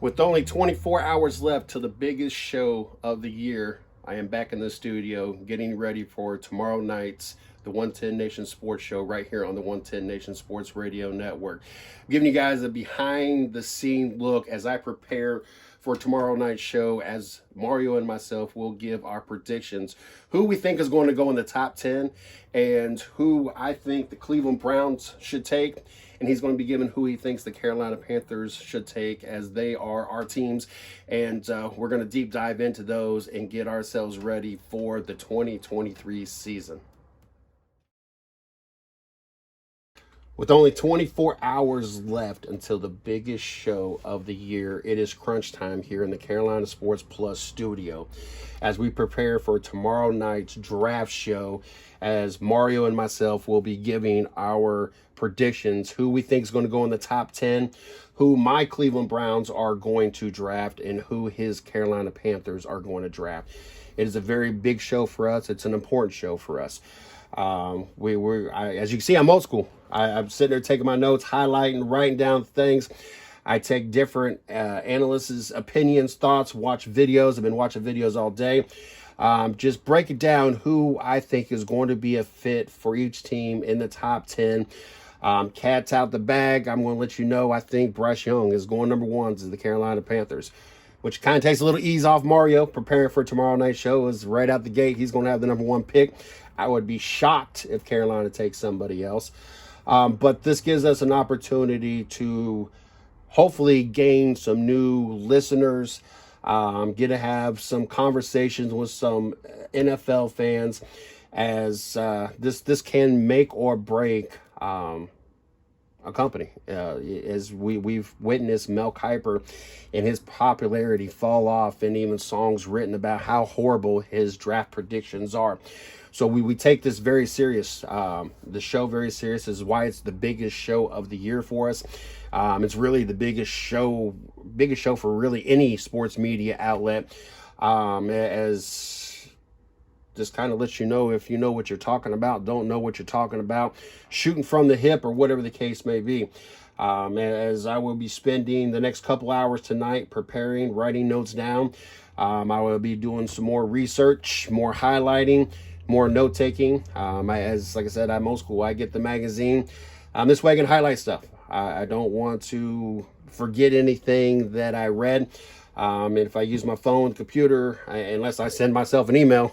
With only 24 hours left to the biggest show of the year, I am back in the studio getting ready for tomorrow night's the 110 Nation Sports Show right here on the 110 Nation Sports Radio Network. I'm giving you guys a behind the scene look as I prepare for tomorrow night's show, as Mario and myself will give our predictions, who we think is going to go in the top 10 and who I think the Cleveland Browns should take. And he's going to be given who he thinks the Carolina Panthers should take, as they are our teams. And we're going to deep dive into those and get ourselves ready for the 2023 season. With only 24 hours left until the biggest show of the year, it is crunch time here in the Carolina Sports Plus studio as we prepare for tomorrow night's draft show, as Mario and myself will be giving our predictions, who we think is going to go in the top 10, who my Cleveland Browns are going to draft, and who his Carolina Panthers are going to draft. It is a very big show for us. It's an important show for us. As you can see, I'm old school. I'm sitting there taking my notes, highlighting, writing down things. I take different analysts' opinions, thoughts, watch videos. I've been watching videos all day. Just break it down who I think is going to be a fit for each team in the top 10. Cat's out the bag. I'm going to let you know I think Bryce Young is going number one to the Carolina Panthers, which kind of takes a little ease off Mario. Preparing for tomorrow night's show is right out the gate. He's going to have the number one pick. I would be shocked if Carolina takes somebody else. But this gives us an opportunity to hopefully gain some new listeners, get to have some conversations with some NFL fans, as this can make or break a company. As we've witnessed Mel Kiper and his popularity fall off, and even songs written about how horrible his draft predictions are. So we take this very serious, the show very serious. This is why it's the biggest show of the year for us. It's really the biggest show for really any sports media outlet. As just kind of lets you know if you know what you're talking about, don't know what you're talking about, shooting from the hip, or whatever the case may be. As I will be spending the next couple hours tonight preparing, writing notes down. I will be doing some more research, more highlighting, more note taking. Like I said, I'm old school. I get the magazine. This way I can highlight stuff. I don't want to forget anything that I read. And if I use my phone, computer, unless I send myself an email,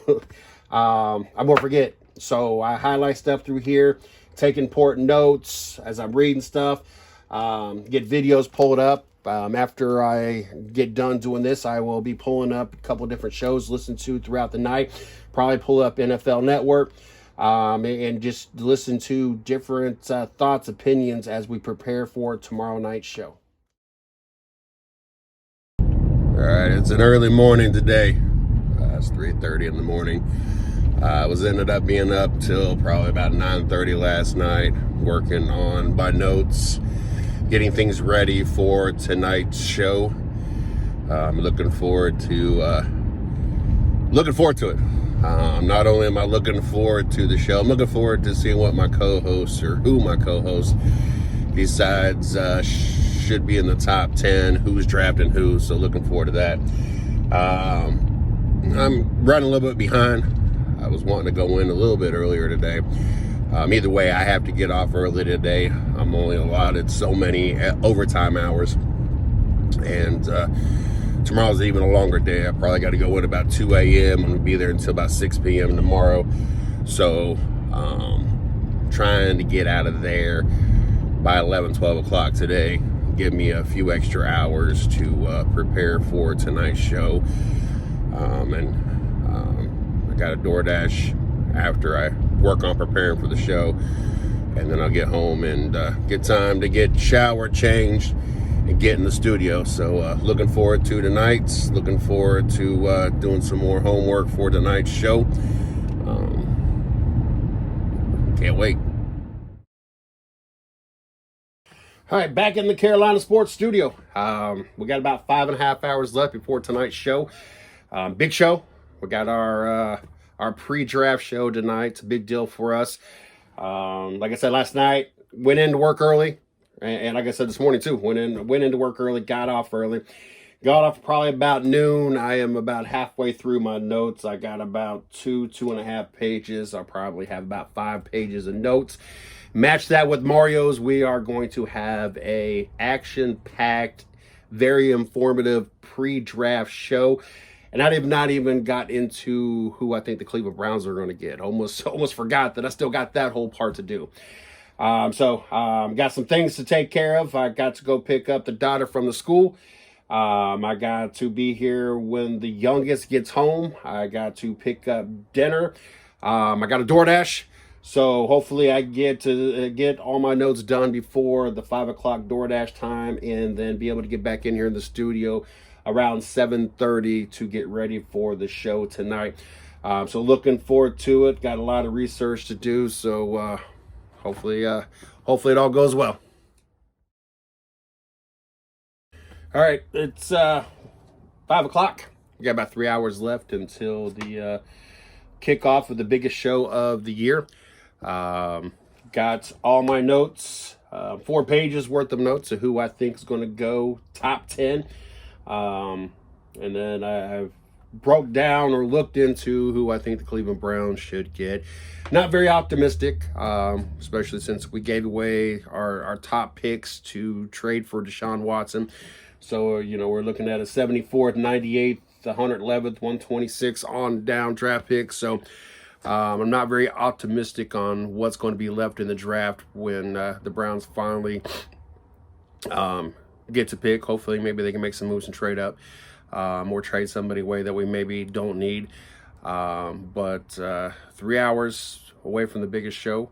I won't forget. So I highlight stuff through here, take important notes as I'm reading stuff, get videos pulled up. After I get done doing this, I will be pulling up a couple different shows to listen to throughout the night. Probably pull up NFL Network, and just listen to different thoughts, opinions as we prepare for tomorrow night's show. All right, it's an early morning today. It's 3:30 in the morning. I ended up being up till probably about 9:30 last night, working on my notes, getting things ready for tonight's show. I'm looking forward to it. Not only am I looking forward to the show, I'm looking forward to seeing what my co-hosts, or who my co-host decides should be in the top 10, who's drafting who. So looking forward to that. I'm running a little bit behind. I was wanting to go in a little bit earlier today. Either way, I have to get off early today. I'm only allotted so many overtime hours. And tomorrow's even a longer day. I probably got to go in about 2 a.m. and be there until about 6 p.m. tomorrow. So trying to get out of there by 11, 12 o'clock today. Give me a few extra hours to prepare for tonight's show. I got a DoorDash after I work on preparing for the show. And then I'll get home and get time to get showered, changed, and get in the studio. So looking forward to tonight's. Looking forward to doing some more homework for tonight's show. Can't wait. All right, back in the Carolina Sports Studio. We got about 5.5 hours left before tonight's show. Big show. We got our pre-draft show tonight. It's a big deal for us. Like I said last night, went into work early, and like I said this morning too, went into work early, got off early, Got off probably about noon. I am about halfway through my notes. I got about two and a half pages. I'll probably have about 5 pages of notes. Match that with Mario's. We are going to have a action-packed, very informative pre-draft show. And I have not even got into who I think the Cleveland Browns are going to get. Almost forgot that I still got that whole part to do. Got some things to take care of. I got to go pick up the daughter from the school. I got to be here when the youngest gets home. I got to pick up dinner. I got a DoorDash. So hopefully I get to get all my notes done before the 5 o'clock DoorDash time, and then be able to get back in here in the studio around 7:30 to get ready for the show tonight. So looking forward to it. Got a lot of research to do. So hopefully it all goes well. All right, it's 5 o'clock. We got about 3 hours left until the kickoff of the biggest show of the year. Got all my notes, 4 pages worth of notes of who I think is going to go top 10. And then I've broke down or looked into who I think the Cleveland Browns should get. Not very optimistic, especially since we gave away our top picks to trade for Deshaun Watson. So, we're looking at a 74th, 98th, 111th, 126 on down draft picks. So I'm not very optimistic on what's going to be left in the draft when the Browns finally get to pick. Hopefully, maybe they can make some moves and trade up, or trade somebody away that we maybe don't need. But 3 hours away from the biggest show.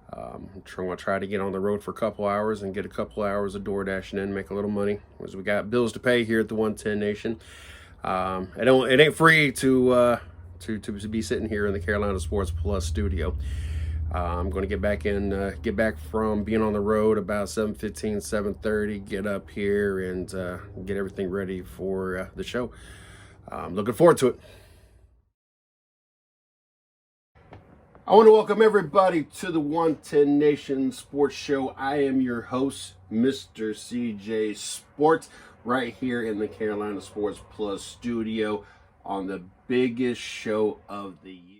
I'm going to try to get on the road for a couple hours and get a couple hours of door dashing in, make a little money, because we got bills to pay here at the 110 Nation. It ain't free to be sitting here in the Carolina Sports Plus studio. I'm going to get back from being on the road about 7:15, 7:30, get up here and get everything ready for the show. I'm looking forward to it. I want to welcome everybody to the 110 Nation Sports Show. I am your host, Mr. CJ Sports, right here in the Carolina Sports Plus studio on the biggest show of the year.